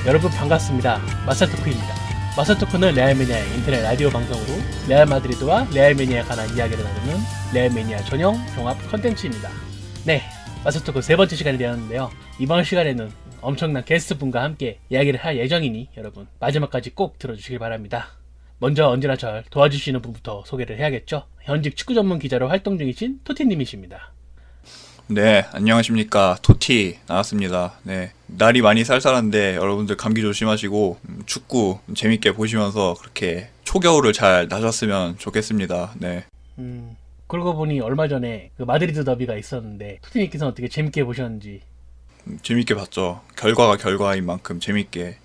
여러분 반갑습니다. 마사토크입니다. 마사토크는 레알 매니아의 인터넷 라디오 방송으로 레알 마드리드와 레알 매니아에 관한 이야기를 나누는 레알 매니아 전용 종합 컨텐츠입니다. 네, 마사토크 세 번째 시간이 되었는데요. 이번 시간에는 엄청난 게스트분과 함께 이야기를 할 예정이니 여러분 마지막까지 꼭 들어주시길 바랍니다. 먼저 언제나 절 도와주시는 분부터 소개를 해야겠죠. 현직 축구 전문 기자로 활동 중이신 토티님이십니다. 네, 안녕하십니까. 토티 나왔습니다. 네, 날이 많이 쌀쌀한데 여러분들 감기 조심하시고 축구 재밌게 보시면서 그렇게 초겨울을 잘 나셨으면 좋겠습니다. 네. 그러고 보니 얼마 전에 그 마드리드 더비가 있었는데 토티님께서는 어떻게 재밌게 보셨는지. 재밌게 봤죠. 결과가 결과인 만큼 재밌게.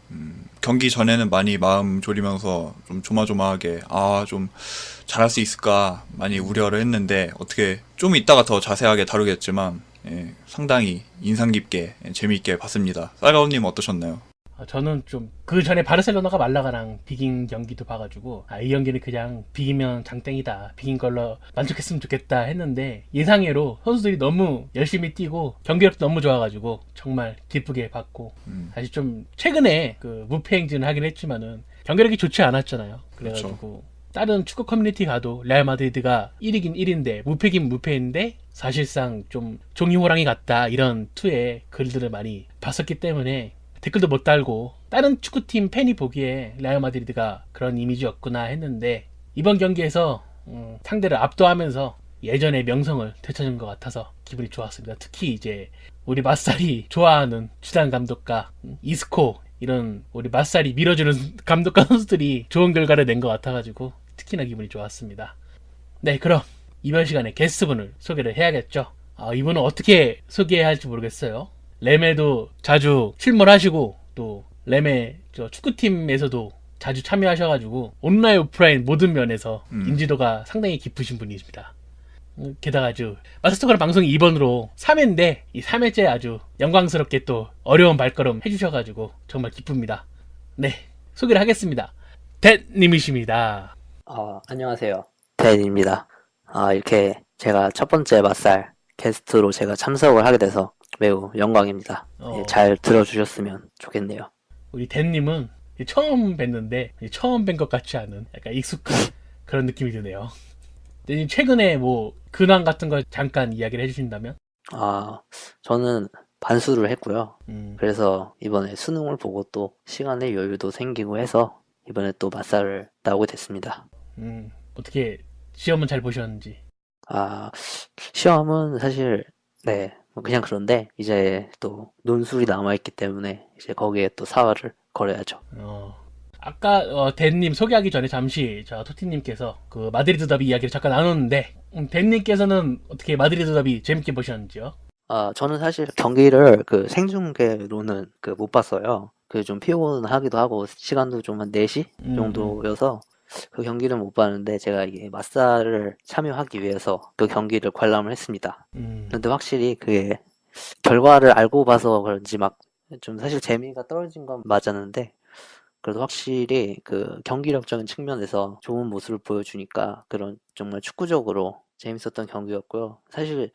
경기 전에는 많이 마음 졸이면서 좀 조마조마하게 좀 잘할 수 있을까 많이 우려를 했는데 어떻게 좀 이따가 더 자세하게 다루겠지만 상당히 인상 깊게 재미있게 봤습니다. 쌀가우님 어떠셨나요? 저는 좀 그 전에 바르셀로나가 말라가랑 비긴 경기도 봐가지고 이 경기는 그냥 비기면 장땡이다, 비긴 걸로 만족했으면 좋겠다 했는데 예상외로 선수들이 너무 열심히 뛰고 경기력도 너무 좋아가지고 정말 기쁘게 봤고 사실 좀 최근에 그 무패 행진을 하긴 했지만은 경기력이 좋지 않았잖아요. 그래가지고 그렇죠. 다른 축구 커뮤니티 가도 레알 마드리드가 1위긴 1인데 무패긴 무패인데 사실상 좀 종이 호랑이 같다 이런 투의 글들을 많이 봤었기 때문에 댓글도 못 달고 다른 축구팀 팬이 보기에 레알 마드리드가 그런 이미지였구나 했는데 이번 경기에서 상대를 압도하면서 예전의 명성을 되찾은 것 같아서 기분이 좋았습니다. 특히 이제 우리 맛살이 좋아하는 지단 감독과 이스코 이런 우리 맛살이 밀어주는 감독과 선수들이 좋은 결과를 낸 것 같아가지고 특히나 기분이 좋았습니다. 네, 그럼 이번 시간에 게스트분을 소개를 해야겠죠. 이분은 어떻게 소개해야 할지 모르겠어요. 램에도 자주 출몰하시고 또 램의 축구팀에서도 자주 참여하셔가지고 온라인 오프라인 모든 면에서 인지도가 상당히 깊으신 분이십니다. 게다가 아주 마스터크라 방송이 2번으로 3회인데 이 3회째 아주 영광스럽게 또 어려운 발걸음 해주셔가지고 정말 기쁩니다. 네, 소개를 하겠습니다. 댄님이십니다. 안녕하세요. 댄입니다. 이렇게 제가 첫 번째 맛살 게스트로 제가 참석을 하게 돼서 매우 영광입니다. 잘 들어주셨으면 좋겠네요. 우리 댄님은 처음 뵀는데 처음 뵌 것 같지 않은 약간 익숙한 그런 느낌이 드네요. 최근에 뭐 근황 같은 걸 잠깐 이야기를 해주신다면? 저는 반수를 했고요. 그래서 이번에 수능을 보고 또 시간의 여유도 생기고 해서 이번에 또 맛살을 나오게 됐습니다. 어떻게 시험은 잘 보셨는지? 시험은 사실 네, 그냥 그런데 이제 또 논술이 남아있기 때문에 이제 거기에 또 사활을 걸어야죠. 아까 댄님 소개하기 전에 잠시 토티님께서 그 마드리드 더비 이야기를 잠깐 나눴는데 댄님께서는 어떻게 마드리드 더비 재밌게 보셨는지요? 저는 사실 경기를 그 생중계로는 못 봤어요. 좀 피곤하기도 하고 시간도 좀 한 4시 정도여서 그 경기를 못 봤는데 제가 이게 맛살을 참여하기 위해서 그 경기를 관람을 했습니다. 근데 확실히 그게 결과를 알고 봐서 그런지 막 좀 사실 재미가 떨어진 건 맞았는데 그래도 확실히 그 경기력적인 측면에서 좋은 모습을 보여주니까 그런 정말 축구적으로 재밌었던 경기였고요. 사실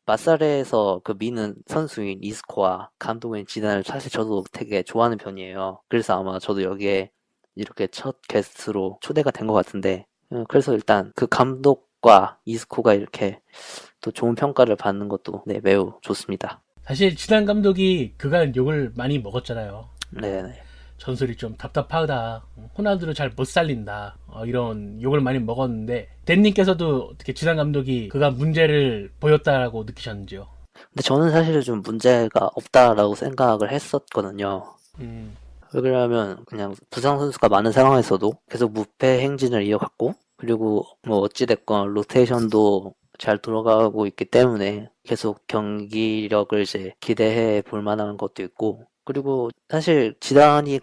맛살에서 그 미는 선수인 이스코와 감독인 지단을 사실 저도 되게 좋아하는 편이에요. 그래서 아마 저도 여기에 이렇게 첫 게스트로 초대가 된 것 같은데 그래서 일단 그 감독과 이스코가 이렇게 또 좋은 평가를 받는 것도 네, 매우 좋습니다. 사실 지단 감독이 그간 욕을 많이 먹었잖아요. 네네. 전술이 좀 답답하다, 호날두를 잘 못 살린다, 이런 욕을 많이 먹었는데 댄님께서도 어떻게 지단 감독이 그간 문제를 보였다라고 느끼셨는지요? 근데 저는 사실은 좀 문제가 없다라고 생각을 했었거든요. 왜 그러냐면 그냥 부상 선수가 많은 상황에서도 계속 무패 행진을 이어갔고 그리고 뭐 어찌됐건 로테이션도 잘 돌아가고 있기 때문에 계속 경기력을 이제 기대해 볼 만한 것도 있고 그리고 사실 지단이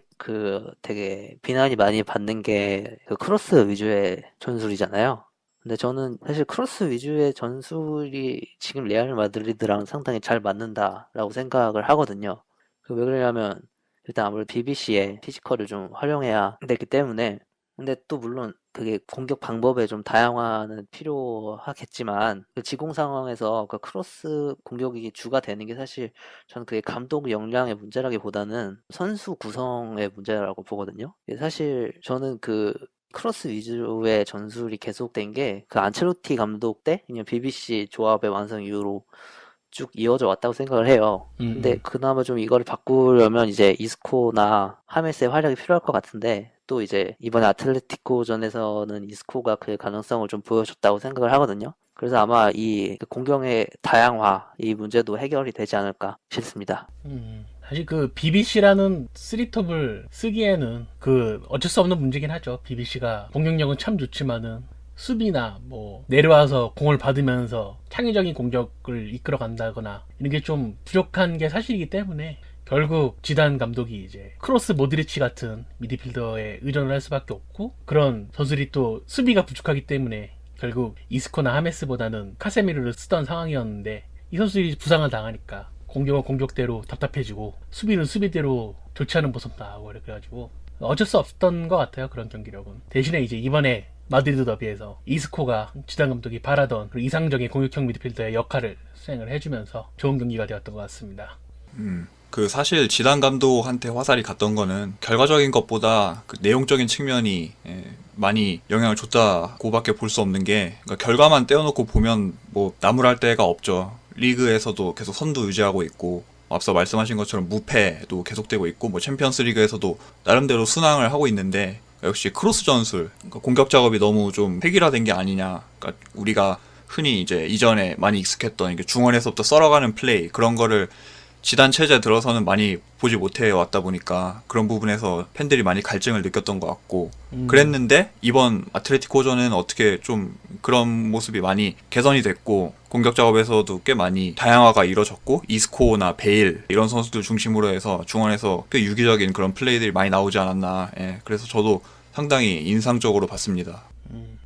되게 비난이 많이 받는 게 그 크로스 위주의 전술이잖아요. 근데 저는 사실 크로스 위주의 전술이 지금 레알 마드리드랑 상당히 잘 맞는다라고 생각을 하거든요. 왜 그러냐면 일단 아무래도 BBC의 피지컬을 좀 활용해야 되기 때문에 근데 또 물론 그게 공격 방법에 좀 다양화는 필요하겠지만 그 지공 상황에서 그 크로스 공격이 주가 되는 게 사실 저는 그게 감독 역량의 문제라기보다는 선수 구성의 문제라고 보거든요. 사실 저는 그 크로스 위주의 전술이 계속된 게 그 안첼로티 감독 때 그냥 BBC 조합의 완성 이후로 쭉 이어져 왔다고 생각을 해요. 근데 그나마 좀 이거를 바꾸려면 이제 이스코나 하메스의 활약이 필요할 것 같은데 또 이제 이번에 아틀레티코전에서는 이스코가 그 가능성을 좀 보여줬다고 생각을 하거든요. 그래서 아마 이 공격의 다양화 이 문제도 해결이 되지 않을까 싶습니다. 사실 그 BBC라는 쓰리톱을 쓰기에는 그 어쩔 수 없는 문제긴 하죠. BBC가 공격력은 참 좋지만은 수비나 뭐 내려와서 공을 받으면서 창의적인 공격을 이끌어 간다거나 이런 게 좀 부족한 게 사실이기 때문에 결국 지단 감독이 이제 크로스 모드리치 같은 미드필더에 의존을 할 수밖에 없고 그런 선수들이 또 수비가 부족하기 때문에 결국 이스코나 하메스보다는 카세미르를 쓰던 상황이었는데 이 선수들이 부상을 당하니까 공격은 공격대로 답답해지고 수비는 수비대로 좋지 않은 모습 나오고 그래가지고 어쩔 수 없었던 것 같아요. 그런 경기력은. 대신에 이제 이번에 마드리드 더비에서 이스코가 지단 감독이 바라던 그 이상적인 공격형 미드필더의 역할을 수행을 해주면서 좋은 경기가 되었던 것 같습니다. 그 사실 지단 감독한테 화살이 갔던 거는 결과적인 것보다 그 내용적인 측면이 많이 영향을 줬다고밖에 볼 수 없는 게 그러니까 결과만 떼어놓고 보면 뭐 나무랄 데가 없죠. 리그에서도 계속 선두 유지하고 있고 앞서 말씀하신 것처럼 무패도 계속되고 있고 뭐 챔피언스 리그에서도 나름대로 순항을 하고 있는데 역시 크로스 전술 그러니까 공격 작업이 너무 좀 획일화된 게 아니냐. 그러니까 우리가 흔히 이제 이전에 많이 익숙했던 이게 중원에서부터 썰어가는 플레이 그런 거를 지단 체제 들어서는 많이 보지 못해 왔다 보니까 그런 부분에서 팬들이 많이 갈증을 느꼈던 것 같고 그랬는데 이번 아틀레티코전은 어떻게 좀 그런 모습이 많이 개선이 됐고 공격 작업에서도 꽤 많이 다양화가 이루어졌고 이스코나 베일 이런 선수들 중심으로 해서 중원에서 꽤 유기적인 그런 플레이들이 많이 나오지 않았나. 그래서 저도 상당히 인상적으로 봤습니다.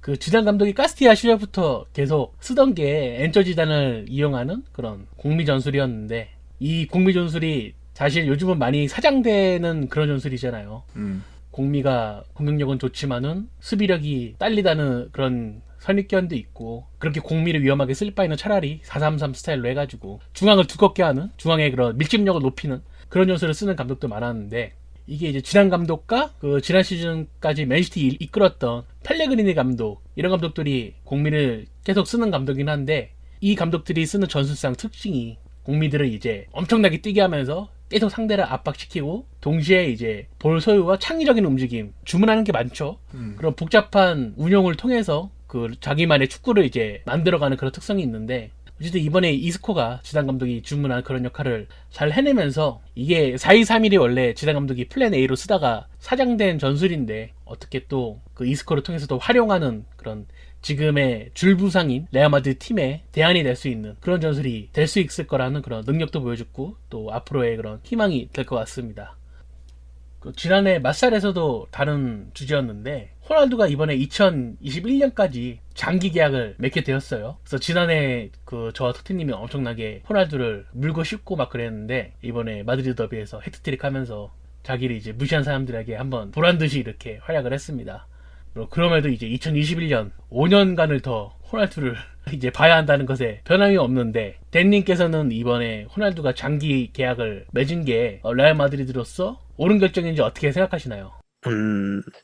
그 지단 감독이 카스티아 시절부터 계속 쓰던 게 엔저 지단을 이용하는 그런 공미 전술이었는데 이 공미 전술이 사실 요즘은 많이 사장되는 그런 전술이잖아요. 공미가 공격력은 좋지만은 수비력이 딸리다는 그런 선입견도 있고 그렇게 공미를 위험하게 쓸 바에는 차라리 4-3-3 스타일로 해가지고 중앙을 두껍게 하는 중앙의 그런 밀집력을 높이는 그런 전술을 쓰는 감독도 많았는데 이게 이제 지난 감독과 그 지난 시즌까지 맨시티 이끌었던 펠레그리니 감독 이런 감독들이 공미를 계속 쓰는 감독이긴 한데 이 감독들이 쓰는 전술상 특징이 공미들을 이제 엄청나게 뛰게 하면서 계속 상대를 압박시키고 동시에 이제 볼 소유와 창의적인 움직임 주문하는 게 많죠. 그런 복잡한 운용을 통해서 그 자기만의 축구를 이제 만들어가는 그런 특성이 있는데 어쨌든 이번에 이스코가 지단 감독이 주문한 그런 역할을 잘 해내면서 이게 4-2-3-1이 원래 지단 감독이 플랜 A로 쓰다가 사장된 전술인데 어떻게 또 그 이스코를 통해서도 활용하는 그런 지금의 줄부상인 레알 마드리드 팀에 대안이 될 수 있는 그런 전술이 될 수 있을 거라는 그런 능력도 보여줬고 또 앞으로의 그런 희망이 될 것 같습니다. 그 지난해 마살에서도 다른 주제였는데 호날두가 이번에 2021년까지 장기 계약을 맺게 되었어요. 그래서 지난해 그 저와 토티님이 엄청나게 호날두를 물고 씹고 막 그랬는데 이번에 마드리드 더비에서 헤트트릭 하면서 자기를 이제 무시한 사람들에게 한번 보란듯이 이렇게 활약을 했습니다. 그럼에도 이제 2021년 5년간을 더 호날두를 이제 봐야 한다는 것에 변함이 없는데 댄님께서는 이번에 호날두가 장기 계약을 맺은 게 레알 마드리드로서 옳은 결정인지 어떻게 생각하시나요?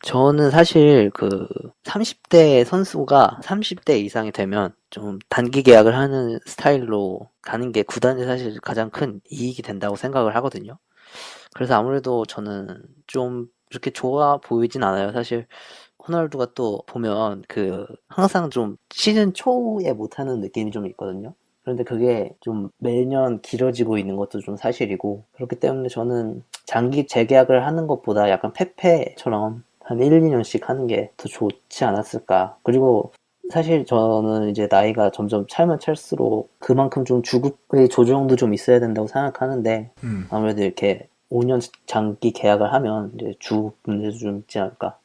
저는 사실 그 30대 선수가 30대 이상이 되면 좀 단기 계약을 하는 스타일로 가는 게 구단에 사실 가장 큰 이익이 된다고 생각을 하거든요. 그래서 아무래도 저는 좀 그렇게 좋아 보이진 않아요. 사실 호날두가 또 보면 그 항상 좀 시즌 초에 못하는 느낌이 좀 있거든요. 그런데 그게 좀 매년 길어지고 있는 것도 좀 사실이고 그렇기 때문에 저는 장기 재계약을 하는 것보다 약간 페페처럼 한 1-2년씩 하는 게 더 좋지 않았을까. 그리고 사실 저는 이제 나이가 점점 차면 찰수록 그만큼 좀 주급의 조정도 좀 있어야 된다고 생각하는데 아무래도 이렇게 5년 장기 계약을 하면 이제 주급 문제도 좀 있지 않을까.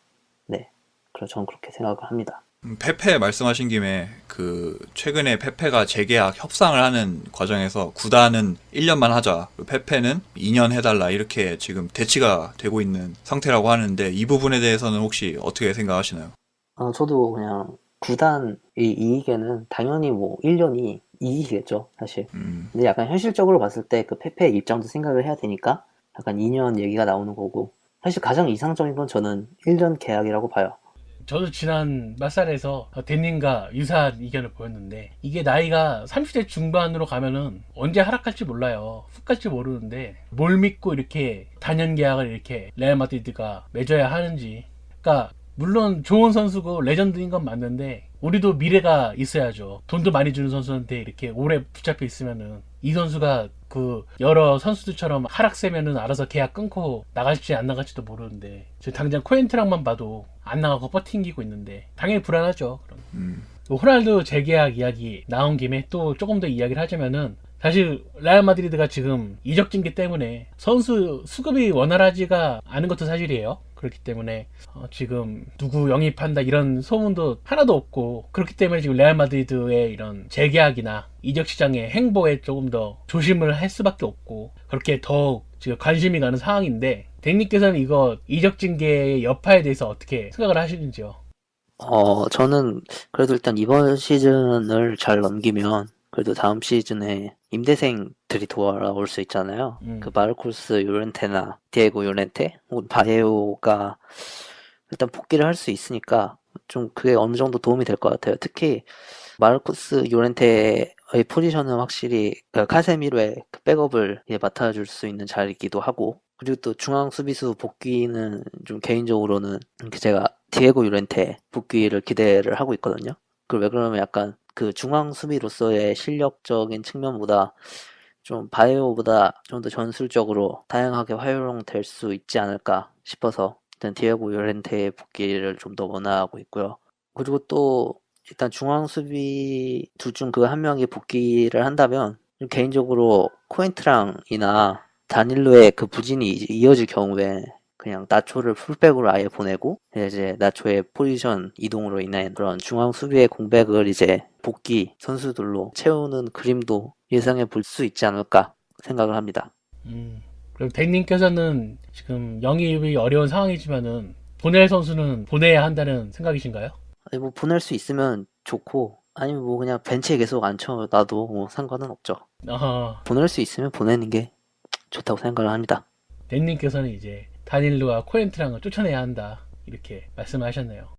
네. 그래서 저는 그렇게 생각을 합니다. 페페 말씀하신 김에 그 최근에 페페가 재계약 협상을 하는 과정에서 구단은 1년만 하자, 페페는 2년 해달라 이렇게 지금 대치가 되고 있는 상태라고 하는데 이 부분에 대해서는 혹시 어떻게 생각하시나요? 저도 그냥 구단의 이익에는 당연히 뭐 1년이 이익이겠죠, 사실. 근데 약간 현실적으로 봤을 때 그 페페의 입장도 생각을 해야 되니까 약간 2년 얘기가 나오는 거고, 사실 가장 이상적인 건 저는 1년 계약이라고 봐요. 저도 지난 맞살에서 댄님과 유사한 의견을 보였는데, 이게 나이가 30대 중반으로 가면은 언제 하락할지 몰라요. 훅 갈지 모르는데 뭘 믿고 이렇게 단연 계약을 이렇게 레알 마드리드가 맺어야 하는지. 그러니까 물론 좋은 선수고 레전드인 건 맞는데 우리도 미래가 있어야죠. 돈도 많이 주는 선수한테 이렇게 오래 붙잡혀 있으면은 이 선수가 그 여러 선수들처럼 하락세면은 알아서 계약 끊고 나갈지 안 나갈지도 모르는데, 지금 당장 코엔트랑만 봐도 안 나가고 버팅기고 있는데 당연히 불안하죠. 그럼. 호날두 재계약 이야기 나온 김에 또 조금 더 이야기를 하자면은, 사실 레알 마드리드가 지금 이적 징계 때문에 선수 수급이 원활하지가 않은 것도 사실이에요. 그렇기 때문에 지금 누구 영입한다 이런 소문도 하나도 없고, 그렇기 때문에 지금 레알 마드리드의 이런 재계약이나 이적 시장의 행보에 조금 더 조심을 할 수밖에 없고, 그렇게 더욱 지금 관심이 가는 상황인데, 댕님께서는 이거 이적 징계의 여파에 대해서 어떻게 생각을 하시는지요? 저는 그래도 일단 이번 시즌을 잘 넘기면 그래도 다음 시즌에 임대생들이 돌아올 수 있잖아요. 그 마르코스 요렌테나 디에고 요렌테 혹은 바예오가 일단 복귀를 할 수 있으니까 좀 그게 어느 정도 도움이 될 것 같아요. 특히 마르코스 요렌테의 포지션은 확실히 그 카세미로의 그 백업을 맡아줄 수 있는 자리이기도 하고, 그리고 또 중앙 수비수 복귀는 좀 개인적으로는 제가 디에고 요렌테 복귀를 기대를 하고 있거든요. 그 왜 그러면 약간 그 중앙 수비로서의 실력적인 측면보다 좀 바이오보다 좀 더 전술적으로 다양하게 활용될 수 있지 않을까 싶어서 일단 디에고 요렌테의 복귀를 좀 더 원하고 있고요. 그리고 또 일단 중앙 수비 둘 중 그 한 명이 복귀를 한다면 개인적으로 코엔트랑이나 다닐로의 그 부진이 이어질 경우에 그냥 나초를 풀백으로 아예 보내고 이제 나초의 포지션 이동으로 인한 그런 중앙 수비의 공백을 이제 복귀 선수들로 채우는 그림도 예상해 볼 수 있지 않을까 생각을 합니다. 그럼 댕님께서는 지금 영입이 어려운 상황이지만은 보낼 선수는 보내야 한다는 생각이신가요? 아니 뭐 보낼 수 있으면 좋고, 아니면 뭐 그냥 벤치에 계속 앉혀놔도 뭐 상관은 없죠. 아하, 보낼 수 있으면 보내는 게 좋다고 생각을 합니다. 댕님께서는 이제 다닐루와 코엔트랑을 쫓아내야 한다 이렇게 말씀하셨네요.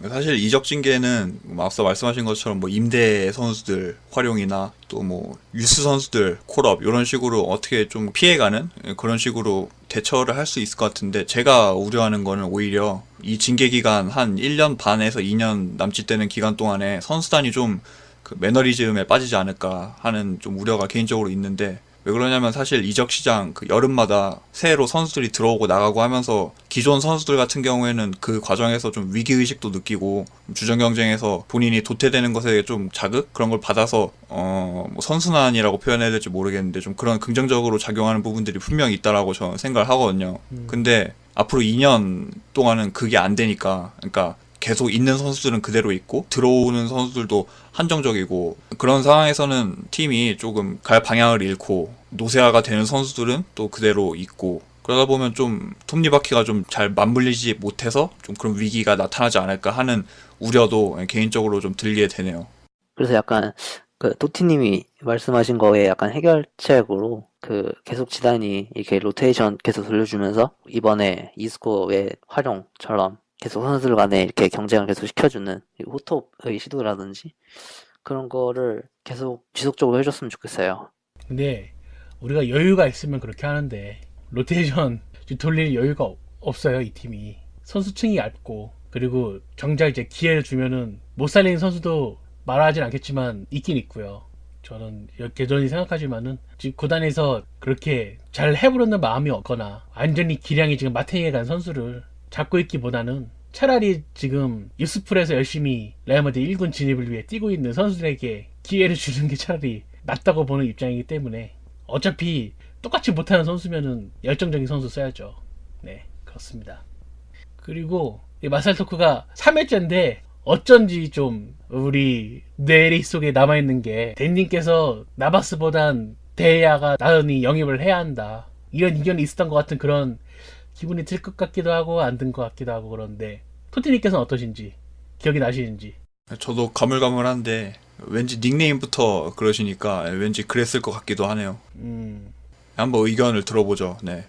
사실 이적 징계는 뭐 앞서 말씀하신 것처럼 뭐 임대 선수들 활용이나 또 뭐 유스 선수들 콜업 이런 식으로 어떻게 좀 피해가는 그런 식으로 대처를 할 수 있을 것 같은데, 제가 우려하는 거는 오히려 이 징계 기간 한 1년 반에서 2년 남짓 되는 기간 동안에 선수단이 좀 그 매너리즘에 빠지지 않을까 하는 좀 우려가 개인적으로 있는데, 왜 그러냐면 사실 이적 시장 그 여름마다 새로 선수들이 들어오고 나가고 하면서 기존 선수들 같은 경우에는 그 과정에서 좀 위기의식도 느끼고 주전 경쟁에서 본인이 도태되는 것에 좀 자극? 그런 걸 받아서 뭐 선순환이라고 표현해야 될지 모르겠는데 좀 그런 긍정적으로 작용하는 부분들이 분명히 있다라고 저는 생각을 하거든요. 근데 앞으로 2년 동안은 그게 안 되니까, 그러니까 계속 있는 선수들은 그대로 있고 들어오는 선수들도 한정적이고, 그런 상황에서는 팀이 조금 갈 방향을 잃고 노쇠화가 되는 선수들은 또 그대로 있고, 그러다 보면 좀 톱니바퀴가 좀 잘 맞물리지 못해서 좀 그런 위기가 나타나지 않을까 하는 우려도 개인적으로 좀 들게 되네요. 그래서 약간 그 도티님이 말씀하신 거에 약간 해결책으로 그 계속 지단이 이렇게 로테이션 계속 돌려주면서 이번에 이스코의 활용처럼 계속 선수들 간에 이렇게 경쟁을 계속 시켜주는 호톱의 시도라든지 그런 거를 계속 지속적으로 해줬으면 좋겠어요. 근데 우리가 여유가 있으면 그렇게 하는데 로테이션 돌릴 여유가 없어요. 이 팀이 선수층이 얇고, 그리고 정작 이제 기회를 주면은 못 살리는 선수도 말하진 않겠지만 있긴 있고요. 저는 여전히 생각하지만은 지금 구단에서 그렇게 잘 해보려는 마음이 없거나 완전히 기량이 지금 마탱이에 간 선수를 잡고 있기보다는 차라리 지금 유스풀에서 열심히 레알 마드리드 1군 진입을 위해 뛰고 있는 선수들에게 기회를 주는 게 차라리 낫다고 보는 입장이기 때문에, 어차피 똑같이 못하는 선수면은 열정적인 선수 써야죠. 네, 그렇습니다. 그리고 이 마살 토크가 3회째인데 어쩐지 좀 우리 뇌리 속에 남아있는 게 댄님께서 나바스보단 데야가 나은히 영입을 해야 한다 이런 의견이 있었던 것 같은 그런 기분이 들 것 같기도 하고 안 든 것 같기도 하고 그런데 토티님께서는 어떠신지 기억이 나시는지. 저도 가물가물한데 왠지 닉네임부터 그러시니까 왠지 그랬을 것 같기도 하네요. 한번 의견을 들어보죠. 네.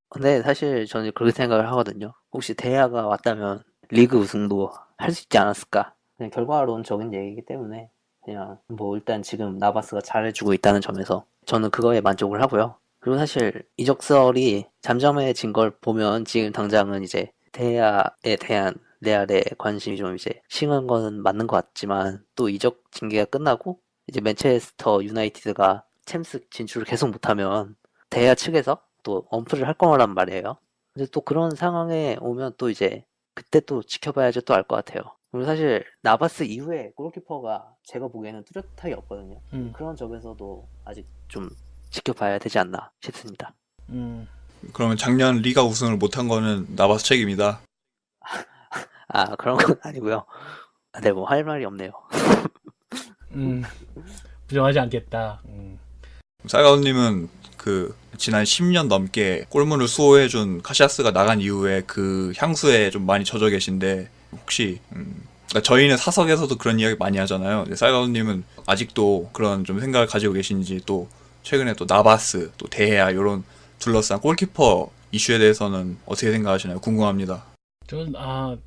근데 사실 저는 그렇게 생각을 하거든요. 혹시 대야가 왔다면 리그 우승도 할 수 있지 않았을까? 그냥 결과론적인 얘기이기 때문에 그냥 뭐 일단 지금 나바스가 잘해주고 있다는 점에서 저는 그거에 만족을 하고요. 그리고 사실 이적설이 잠잠해진 걸 보면 지금 당장은 이제 대야에 대한 레알의 관심이 좀 이제 식은 거는 맞는 것 같지만 또 이적 징계가 끝나고 이제 맨체스터 유나이티드가 챔스 진출을 계속 못하면 대야 측에서 또 언플을 할 거란 말이에요. 근데 또 그런 상황에 오면 또 이제 그때 또 지켜봐야지 또 알 것 같아요. 그리고 사실 나바스 이후에 골키퍼가 제가 보기에는 뚜렷하게 없거든요. 그런 점에서도 아직 좀 지켜봐야 되지 않나 싶습니다. 그러면 작년 리가 우승을 못한 거는 나바스 책임이다. 아 그런 건 아니고요. 네, 뭐 할 말이 없네요. 부정하지 않겠다. 쌀가우님은 그 지난 10년 넘게 골문을 수호해준 카시아스가 나간 이후에 그 향수에 좀 많이 젖어 계신데 혹시 그러니까 저희는 사석에서도 그런 이야기 많이 하잖아요. 쌀가우님은 아직도 그런 좀 생각을 가지고 계신지 또 최근에 또 나바스 또 데헤아 이런 둘러싼 골키퍼 이슈에 대해서는 어떻게 생각하시나요? 궁금합니다. 저는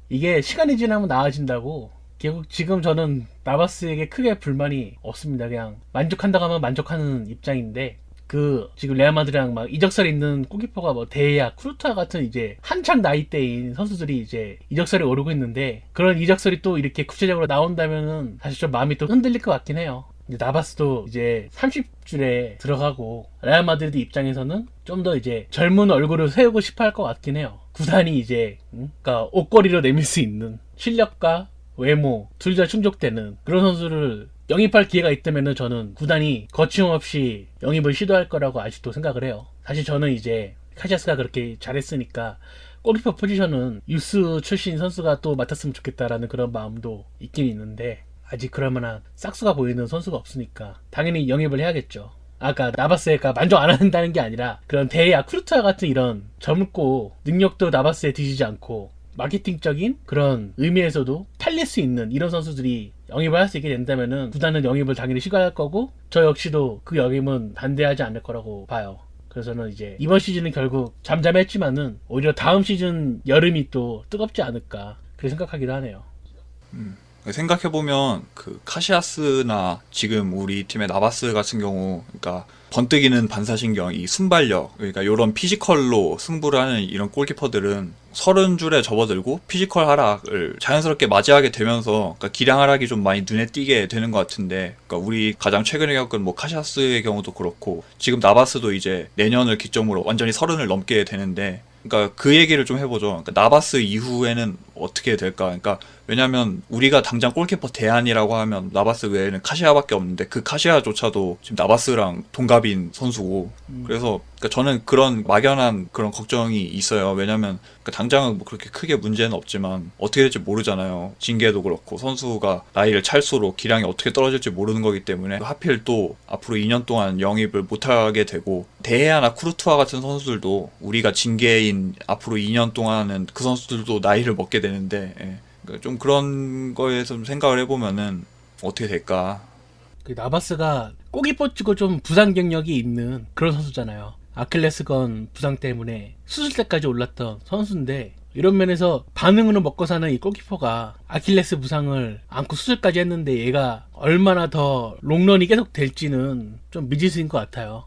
이게 시간이 지나면 나아진다고 결국 지금 저는 나바스에게 크게 불만이 없습니다. 그냥 만족한다고 하면 만족하는 입장인데 그 지금 레알 마드리드랑 막 이적설이 있는 골키퍼가 뭐 데야, 쿠르투아 같은 이제 한창 나이대인 선수들이 이제 이적설이 오르고 있는데 그런 이적설이 또 이렇게 구체적으로 나온다면은 사실 좀 마음이 또 흔들릴 것 같긴 해요. 이제 나바스도 이제 30줄에 들어가고 레알 마드리드 입장에서는 좀 더 이제 젊은 얼굴을 세우고 싶어 할 것 같긴 해요. 구단이 이제 그러니까 옷걸이로 내밀 수 있는 실력과 외모 둘 다 충족되는 그런 선수를 영입할 기회가 있다면은 저는 구단이 거침없이 영입을 시도할 거라고 아직도 생각을 해요. 사실 저는 이제 카시아스가 그렇게 잘했으니까 골키퍼 포지션은 유스 출신 선수가 또 맡았으면 좋겠다라는 그런 마음도 있긴 있는데 아직 그럴 만한 싹수가 보이는 선수가 없으니까 당연히 영입을 해야겠죠. 아까 나바스가 만족 안 한다는 게 아니라 그런 데야, 쿠르투아 같은 이런 젊고 능력도 나바스에 뒤지지 않고 마케팅적인 그런 의미에서도 팔릴 수 있는 이런 선수들이 영입을 할 수 있게 된다면은 구단은 영입을 당연히 시도할 거고 저 역시도 그 영입은 반대하지 않을 거라고 봐요. 그래서는 이제 이번 시즌은 결국 잠잠했지만은 오히려 다음 시즌 여름이 또 뜨겁지 않을까 그렇게 생각하기도 하네요. 생각해보면 그 카시아스나 지금 우리 팀의 나바스 같은 경우 그러니까 번뜩이는 반사신경, 이 순발력 그러니까 이런 피지컬로 승부를 하는 이런 골키퍼들은 30줄에 접어들고 피지컬 하락을 자연스럽게 맞이하게 되면서 그러니까 기량 하락이 좀 많이 눈에 띄게 되는 것 같은데 그러니까 우리 가장 최근에 겪은 뭐 카시아스의 경우도 그렇고 지금 나바스도 이제 내년을 기점으로 완전히 30을 넘게 되는데 그러니까 그 얘기를 좀 해보죠. 그러니까 나바스 이후에는 어떻게 될까? 그러니까 왜냐면 우리가 당장 골키퍼 대안이라고 하면 나바스 외에는 카시아밖에 없는데 그 카시아조차도 지금 나바스랑 동갑인 선수고 그래서 그러니까 저는 그런 막연한 그런 걱정이 있어요. 왜냐면 그러니까 당장은 뭐 그렇게 크게 문제는 없지만 어떻게 될지 모르잖아요. 징계도 그렇고 선수가 나이를 찰수록 기량이 어떻게 떨어질지 모르는 거기 때문에 하필 또 앞으로 2년 동안 영입을 못하게 되고 데헤아나 쿠르투아 같은 선수들도 우리가 징계인 앞으로 2년 동안은 그 선수들도 나이를 먹게 되는데 그러니까 좀 그런 거에서 좀 생각을 해보면은 어떻게 될까. 그 나바스가 꼬기퍼 치고 좀 부상 경력이 있는 그런 선수잖아요. 아킬레스건 부상 때문에 수술대까지 올랐던 선수인데 이런 면에서 반응으로 먹고 사는 이 골키퍼가 아킬레스 부상을 안고 수술까지 했는데 얘가 얼마나 더 롱런이 계속 될지는 좀 미지수인 것 같아요.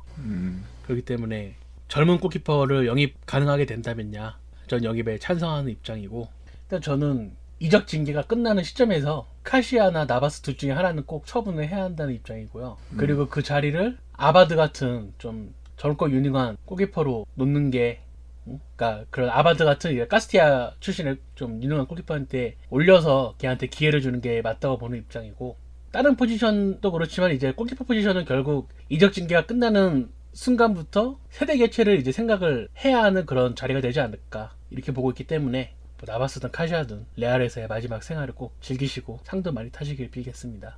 그렇기 때문에 젊은 골키퍼를 영입 가능하게 된다면야 전 영입에 찬성하는 입장이고 일단 저는 이적 징계가 끝나는 시점에서 카시아나 나바스 둘 중에 하나는 꼭 처분을 해야 한다는 입장이고요. 그리고 그 자리를 아바드 같은 좀 젊고 유능한 골키퍼로 놓는 게 그러니까 그런 아바드 같은 카스티아 출신의 좀 유능한 골키퍼한테 올려서 걔한테 기회를 주는 게 맞다고 보는 입장이고 다른 포지션도 그렇지만 이제 골키퍼 포지션은 결국 이적 징계가 끝나는 순간부터 세대 교체를 이제 생각을 해야 하는 그런 자리가 되지 않을까 이렇게 보고 있기 때문에 뭐 나바스든 카시아든 레알에서의 마지막 생활을 꼭 즐기시고 상도 많이 타시길 빌겠습니다.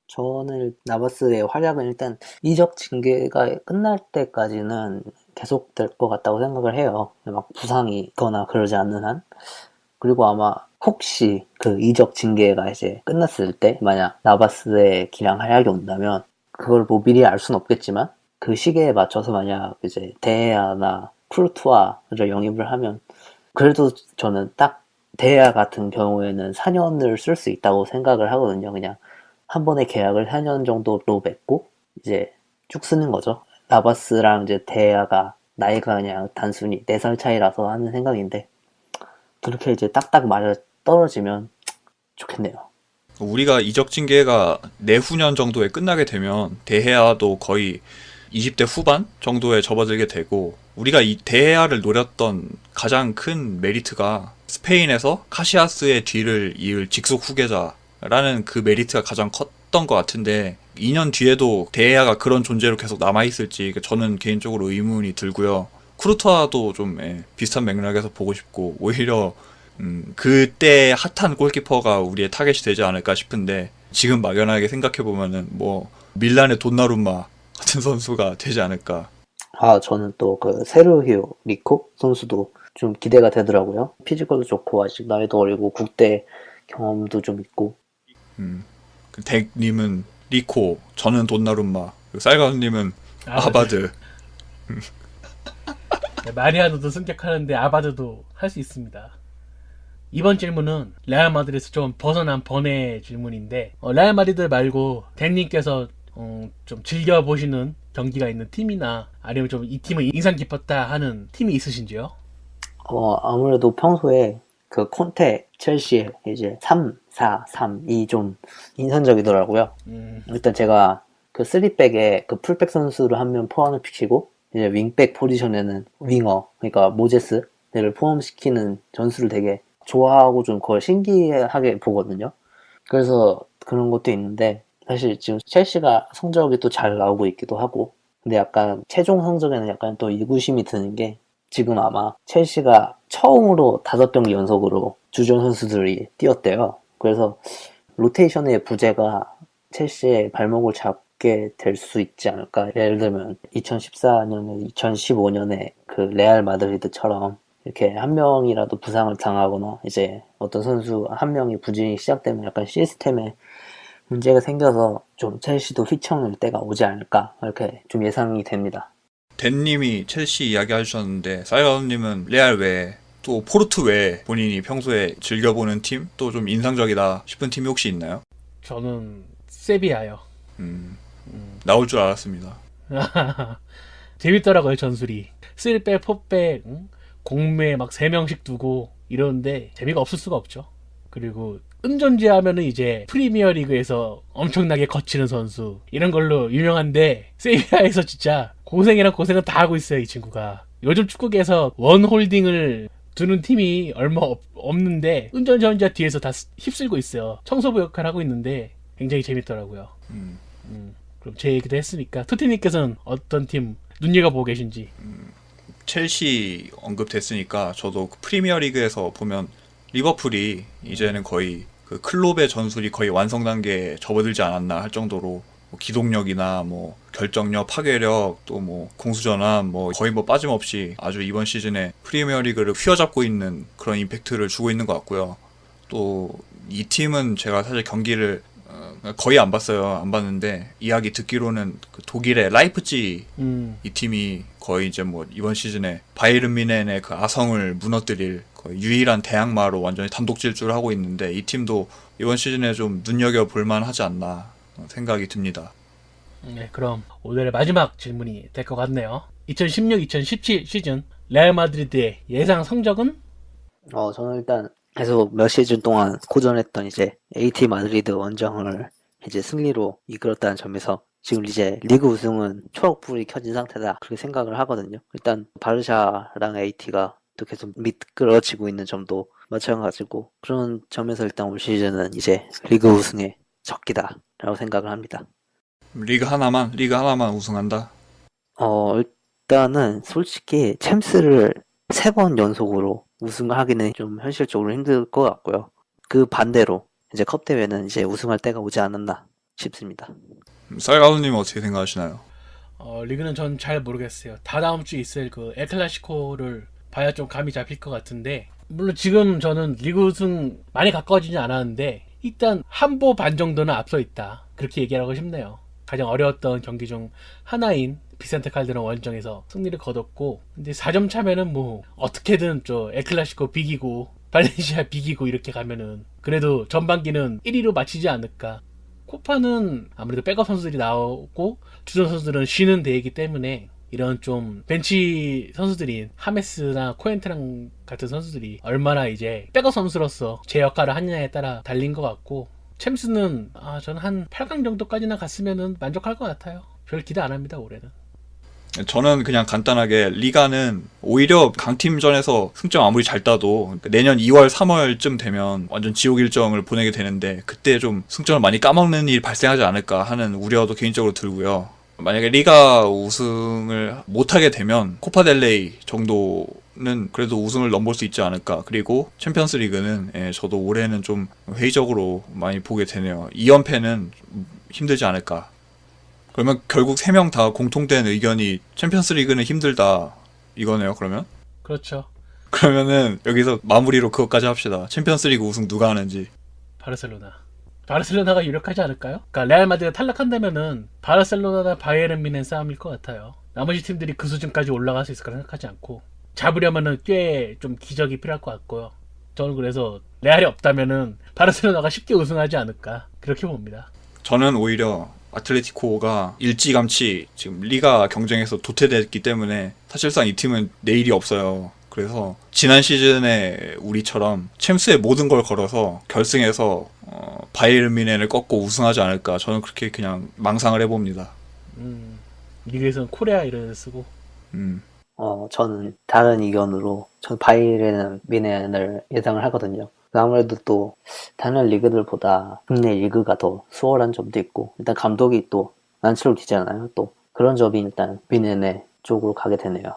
저는 나바스의 활약은 일단 이적 징계가 끝날 때까지는 계속될 것 같다고 생각을 해요. 막 부상이 있거나 그러지 않는 한. 그리고 아마 혹시 그 이적 징계가 이제 끝났을 때 만약 나바스의 기량 활약이 온다면 그걸 뭐 미리 알 수는 없겠지만 그 시기에 맞춰서 만약 이제 데헤아나 쿠르투아를 영입을 하면 그래도 저는 딱 데헤아 같은 경우에는 4년을 쓸 수 있다고 생각을 하거든요. 그냥 한 번의 계약을 4년 정도로 맺고 이제 쭉 쓰는 거죠. 나바스랑 이제 데헤아가 나이가 그냥 단순히 4살 차이라서 하는 생각인데 그렇게 이제 딱딱 맞아 떨어지면 좋겠네요. 우리가 이적 징계가 내후년 정도에 끝나게 되면 데헤아도 거의 20대 후반 정도에 접어들게 되고, 우리가 이 데헤아를 노렸던 가장 큰 메리트가 스페인에서 카시아스의 뒤를 이을 직속 후계자라는 그 메리트가 가장 컸던 것 같은데, 2년 뒤에도 데헤아가 그런 존재로 계속 남아있을지 저는 개인적으로 의문이 들고요. 쿠르투아도 좀 비슷한 맥락에서 보고 싶고, 오히려 그때 핫한 골키퍼가 우리의 타겟이 되지 않을까 싶은데, 지금 막연하게 생각해보면은 뭐 밀란의 돈나룸마 같은 선수가 되지 않을까. 저는 또 그 세르히오 리코 선수도 좀 기대가 되더라고요. 피지컬도 좋고 아직 나이도 어리고 국대 경험도 좀 있고. 그 덱님은 리코, 저는 돈나룸마, 쌀가루님은 아바드. 네, 마리아노도 승격하는데 아바드도 할 수 있습니다. 이번 질문은 레알 마드리드에서 좀 벗어난 번외 질문인데, 레알 마드리드 말고 댄님께서 좀 즐겨보시는 경기가 있는 팀이나 아니면 좀 이 팀은 인상 깊었다 하는 팀이 있으신지요? 아무래도 평소에 그 콘테 첼시의 이제 3-4-3이 좀 인상적이더라고요. 일단 제가 그 3백에 그 풀백 선수를 한 명 포함을 시키고 이제 윙백 포지션에는 윙어, 그러니까 모제스를 포함시키는 전술을 되게 좋아하고 좀 그걸 신기하게 보거든요. 그래서 그런 것도 있는데, 사실 지금 첼시가 성적이 또 잘 나오고 있기도 하고, 근데 약간 최종 성적에는 약간 또 의구심이 드는 게, 지금 아마 첼시가 처음으로 5경기 연속으로 주전 선수들이 뛰었대요. 그래서 로테이션의 부재가 첼시의 발목을 잡게 될 수 있지 않을까. 예를 들면 2014년에 2015년에 그 레알 마드리드처럼 이렇게 한 명이라도 부상을 당하거나 이제 어떤 선수 한 명이 부진이 시작되면 약간 시스템에 문제가 생겨서 좀 첼시도 휘청일 때가 오지 않을까, 이렇게 좀 예상이 됩니다. 댄님이 첼시 이야기 해주셨는데, 쌀가루님은 레알 외에 또 포르투 외에 본인이 평소에 즐겨보는 팀, 또 좀 인상적이다 싶은 팀이 혹시 있나요? 저는 세비야요. 나올 줄 알았습니다. 재밌더라고요, 전술이. 3백, 4백, 공매 막 3명씩 두고 이러는데 재미가 없을 수가 없죠. 그리고 은존재하면은 이제 프리미어리그에서 엄청나게 거치는 선수 이런 걸로 유명한데, 세비야에서 진짜 고생이랑 고생은 다 하고 있어요, 이 친구가. 요즘 축구계에서 원홀딩을 두는 팀이 얼마 없는데 은전자 뒤에서 다 휩쓸고 있어요. 청소부 역할을 하고 있는데 굉장히 재밌더라고요. 그럼 제 얘기도 했으니까 토티님께서는 어떤 팀 눈여겨보고 계신지. 첼시 언급됐으니까 저도 그 프리미어리그에서 보면 리버풀이 이제는 거의 그 클롭의 전술이 거의 완성 단계에 접어들지 않았나 할 정도로 뭐 기동력이나 뭐 결정력, 파괴력, 또 뭐 공수전환 뭐 거의 뭐 빠짐없이 아주 이번 시즌에 프리미어리그를 휘어잡고 있는 그런 임팩트를 주고 있는 것 같고요. 또 이 팀은 제가 사실 경기를 거의 안 봤어요. 안 봤는데 이야기 듣기로는 그 독일의 라이프찌히 이 팀이 거의 이제 뭐 이번 시즌에 바이에른 뮌헨의 그 아성을 무너뜨릴 거의 유일한 대항마로 완전히 단독 질주를 하고 있는데, 이 팀도 이번 시즌에 좀 눈여겨볼 만하지 않나 생각이 듭니다. 네, 그럼 오늘의 마지막 질문이 될 것 같네요. 2016-2017 시즌 레알 마드리드의 예상 성적은? 저는 일단 계속 몇 시즌 동안 고전했던 이제 AT 마드리드 원정을 이제 승리로 이끌었다는 점에서 지금 이제 리그 우승은 초록불이 켜진 상태다, 그렇게 생각을 하거든요. 일단 바르샤랑 AT가 또 계속 미끄러지고 있는 점도 마찬가지고, 그런 점에서 일단 올 시즌은 이제 리그 우승의 적기다 라고 생각을 합니다. 리그 하나만 우승한다? 일단은 솔직히 챔스를 3번 연속으로 우승을 하기는 좀 현실적으로 힘들 것 같고요. 그 반대로 이제 컵 대회는 이제 우승할 때가 오지 않았나 싶습니다. 쌀가루님 어떻게 생각하시나요? 리그는 전 잘 모르겠어요. 다다음 주에 있을 그 엘클라시코를 봐야 좀 감이 잡힐 것 같은데, 물론 지금 저는 리그 우승 많이 가까워지지 않았는데 일단 한 보 반 정도는 앞서 있다, 그렇게 얘기하고 싶네요. 가장 어려웠던 경기 중 하나인 비센테 칼데론 원정에서 승리를 거뒀고, 근데 4점 차면은 뭐 어떻게든 저 엘클라시코 비기고 발렌시아 비기고 이렇게 가면은 그래도 전반기는 1위로 마치지 않을까. 코파는 아무래도 백업 선수들이 나오고 주전 선수들은 쉬는 대회이기 때문에 이런 좀 벤치 선수들인 하메스나 코엔트랑 같은 선수들이 얼마나 이제 백업 선수로서 제 역할을 하느냐에 따라 달린 것 같고, 챔스는 저는 한 8강 정도까지나 갔으면 만족할 것 같아요. 별 기대 안 합니다, 올해는. 저는 그냥 간단하게 리가는 오히려 강팀전에서 승점 아무리 잘 따도 내년 2월, 3월쯤 되면 완전 지옥 일정을 보내게 되는데 그때 좀 승점을 많이 까먹는 일이 발생하지 않을까 하는 우려도 개인적으로 들고요. 만약에 리가 우승을 못하게 되면 코파델레이 정도는 그래도 우승을 넘볼 수 있지 않을까. 그리고 챔피언스 리그는 저도 올해는 좀 회의적으로 많이 보게 되네요. 2연패는 힘들지 않을까. 그러면 결국 3명 다 공통된 의견이 챔피언스 리그는 힘들다 이거네요, 그러면? 그렇죠. 그러면은 여기서 마무리로 그것까지 합시다. 챔피언스 리그 우승 누가 하는지. 바르셀로나가 유력하지 않을까요? 그러니까 레알 마드리드가 탈락한다면은 바르셀로나나 바이에른 뮌헨 싸움일 것 같아요. 나머지 팀들이 그 수준까지 올라갈 수 있을 거라 생각하지 않고, 잡으려면은 꽤 좀 기적이 필요할 것 같고요. 저는 그래서 레알이 없다면은 바르셀로나가 쉽게 우승하지 않을까, 그렇게 봅니다. 저는 오히려 아틀레티코가 일찌감치 지금 리가 경쟁에서 도태됐기 때문에 사실상 이 팀은 내일이 없어요. 그래서 지난 시즌에 우리처럼 챔스의 모든 걸 걸어서 결승에서 바이에른 뮌헨을 꺾고 우승하지 않을까, 저는 그렇게 그냥 망상을 해봅니다. 리그에서는 코레아 이름을 쓰고. 저는 다른 의견으로 전 바이에른 뮌헨을 예상을 하거든요. 아무래도 또 다른 리그들보다 국내 리그가 더 수월한 점도 있고, 일단 감독이 또 안첼로티잖아요. 또 그런 점이 일단 뮌헨의 쪽으로 가게 되네요.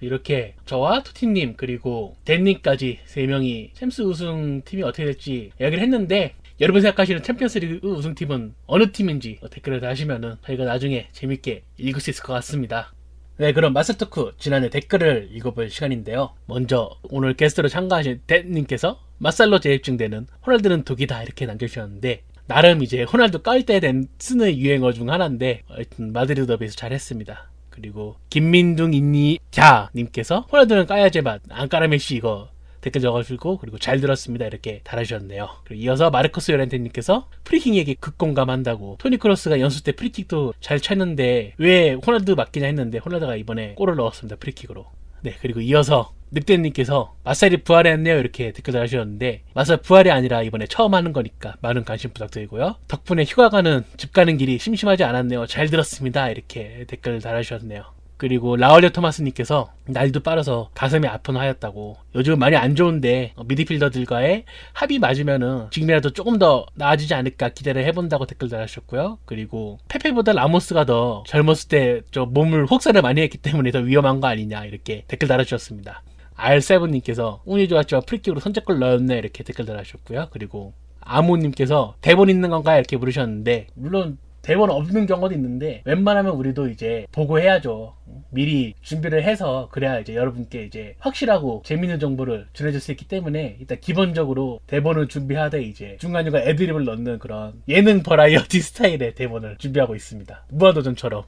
이렇게 저와 투티님 그리고 댄님까지 3명이 챔스 우승팀이 어떻게 될지 이야기를 했는데, 여러분 생각하시는 챔피언스리그 우승팀은 어느 팀인지 댓글을 다시면은 저희가 나중에 재밌게 읽을 수 있을 것 같습니다. 네, 그럼 마스터토크 지난해 댓글을 읽어볼 시간인데요. 먼저 오늘 게스트로 참가하신 댄님께서 마살로 재입증되는 호날두는 독이다 이렇게 남겨주셨는데, 나름 이제 호날두 깔 때 쓰는 유행어 중 하나인데 하여튼 마드리드 더비에서 잘했습니다. 그리고 김민둥 인니자 님께서 호날두는 까야제맛 안 까라 메시 이거 댓글 적어주고, 그리고 잘 들었습니다 이렇게 달아주셨네요. 그리고 이어서 마르코스 요렌테님께서 프리킥에게 극공감한다고, 토니 크로스가 연수 때 프리킥도 잘 쳤는데 왜 호날두 맡기냐 했는데 호날두가 이번에 골을 넣었습니다, 프리킥으로. 네, 그리고 이어서 늑대님께서 마살이 부활했네요 이렇게 댓글 달아주셨는데, 마살 부활이 아니라 이번에 처음 하는 거니까 많은 관심 부탁드리고요. 덕분에 휴가 가는 집 가는 길이 심심하지 않았네요, 잘 들었습니다 이렇게 댓글 달아주셨네요. 그리고 라울리오 토마스님께서 나이도 빠져서 가슴이 아픈하였다고, 요즘 많이 안 좋은데 미드필더들과의 합이 맞으면은 지금이라도 조금 더 나아지지 않을까 기대를 해본다고 댓글 달아주셨고요. 그리고 페페보다 라모스가 더 젊었을 때 저 몸을 혹사를 많이 했기 때문에 더 위험한 거 아니냐 이렇게 댓글 달아주셨습니다. R7님께서 운이 좋았지만 프리킥으로 선제골 넣었네 이렇게 댓글 달아주셨고요. 그리고 아모님께서 대본 있는 건가요 이렇게 물으셨는데, 물론 대본 없는 경우도 있는데 웬만하면 우리도 이제 보고 해야죠. 미리 준비를 해서 그래야 이제 여러분께 이제 확실하고 재밌는 정보를 전해줄 수 있기 때문에 일단 기본적으로 대본을 준비하되 이제 중간중간 애드립을 넣는 그런 예능 버라이어티 스타일의 대본을 준비하고 있습니다, 무한도전처럼.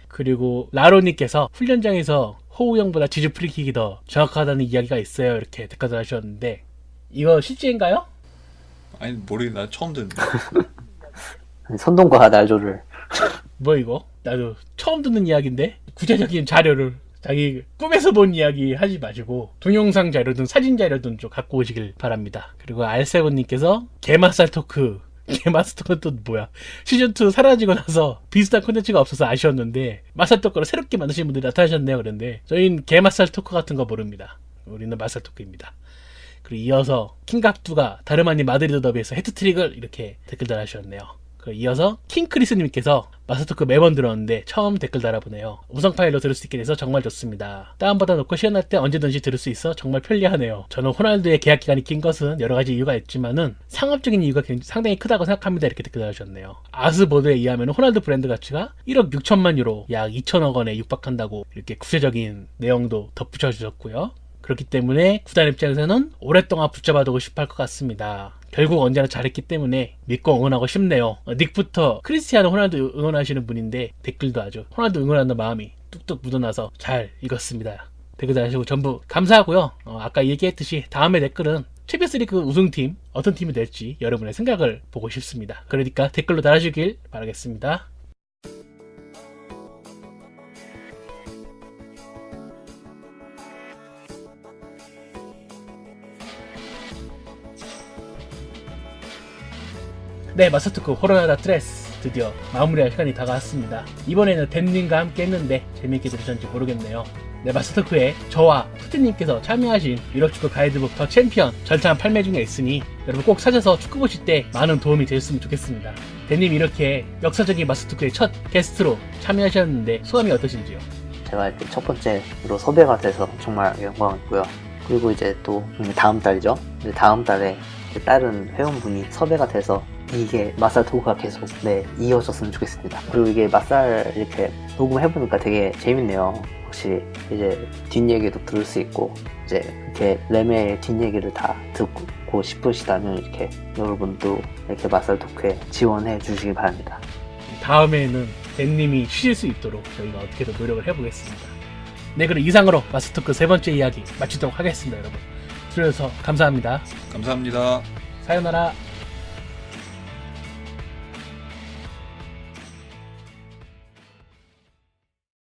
그리고 라로님께서 훈련장에서 호우 형보다 지주 프리킥이 더 정확하다는 이야기가 있어요 이렇게 댓글을 하셨는데, 이거 실제인가요? 아니 나 처음 듣는데. 선동과 날조를. 뭐 이거? 나도 처음 듣는 이야기인데, 구체적인 자료를 자기 꿈에서 본 이야기 하지 마시고 동영상 자료든 사진 자료든 좀 갖고 오시길 바랍니다. 그리고 R7님께서 게마살 토크, 게마살 토크는 또 뭐야, 시즌2 사라지고 나서 비슷한 콘텐츠가 없어서 아쉬웠는데 마살 토크로 새롭게 만드신 분들이 나타나셨네요. 그런데 저희는 게마살 토크 같은 거 모릅니다. 우리는 마살 토크입니다. 그리고 이어서 킹각두가 다름 아닌 마드리드 더비에서 헤트트릭을 이렇게 댓글 달아주셨네요. 그 이어서 킹크리스님께서 마스터토크 매번 들었는데 처음 댓글 달아보네요. 우성 파일로 들을 수 있게 돼서 정말 좋습니다. 다운받아 놓고 시간 날 때 언제든지 들을 수 있어 정말 편리하네요. 저는 호날두의 계약 기간이 긴 것은 여러 가지 이유가 있지만은 상업적인 이유가 상당히 크다고 생각합니다. 이렇게 댓글 달아주셨네요. 아스보드에 의하면 호날두 브랜드 가치가 1억 6천만 유로, 약 2천억 원에 육박한다고 이렇게 구체적인 내용도 덧붙여 주셨고요. 그렇기 때문에 구단 입장에서는 오랫동안 붙잡아두고 싶어 할 것 같습니다. 결국 언제나 잘했기 때문에 믿고 응원하고 싶네요. 닉부터 크리스티아노 호날두 응원하시는 분인데 댓글도 아주 호날두 응원하는 마음이 뚝뚝 묻어나서 잘 읽었습니다. 댓글 달아주시고 전부 감사하고요. 아까 얘기했듯이 다음에 댓글은 챔피언스리그 우승팀 어떤 팀이 될지 여러분의 생각을 보고 싶습니다. 그러니까 댓글로 달아주길 바라겠습니다. 네, 마스터토크 호러나다 트레스 드디어 마무리할 시간이 다가왔습니다. 이번에는 댄님과 함께 했는데 재미있게 들으셨는지 모르겠네요. 네, 마스터토크에 저와 푸트님께서 참여하신 유럽축구 가이드북 더 챔피언 절찬 판매 중에 있으니 여러분 꼭 사셔서 축구 보실 때 많은 도움이 되셨으면 좋겠습니다. 댄님 이렇게 역사적인 마스터토크의 첫 게스트로 참여하셨는데 소감이 어떠신지요? 제가 이렇게 첫 번째로 섭외가 돼서 정말 영광이고요. 그리고 이제 또 다음 달이죠. 이제 다음 달에 다른 회원분이 섭외가 돼서 이게 맛살 토크가 계속 이어졌으면 좋겠습니다. 그리고 이게 맛살 이렇게 녹음해보니까 되게 재밌네요. 혹시 이제 뒷얘기도 들을 수 있고 이제 이렇게 램의 뒷얘기를 다 듣고 싶으시다면 이렇게 여러분도 이렇게 맛살 토크에 지원해 주시기 바랍니다. 다음에는 댄님이 쉬실 수 있도록 저희가 어떻게든 노력을 해보겠습니다. 네, 그럼 이상으로 마스터토크 세 번째 이야기 마치도록 하겠습니다. 여러분 들어주셔서 감사합니다. 감사합니다. 사요나라.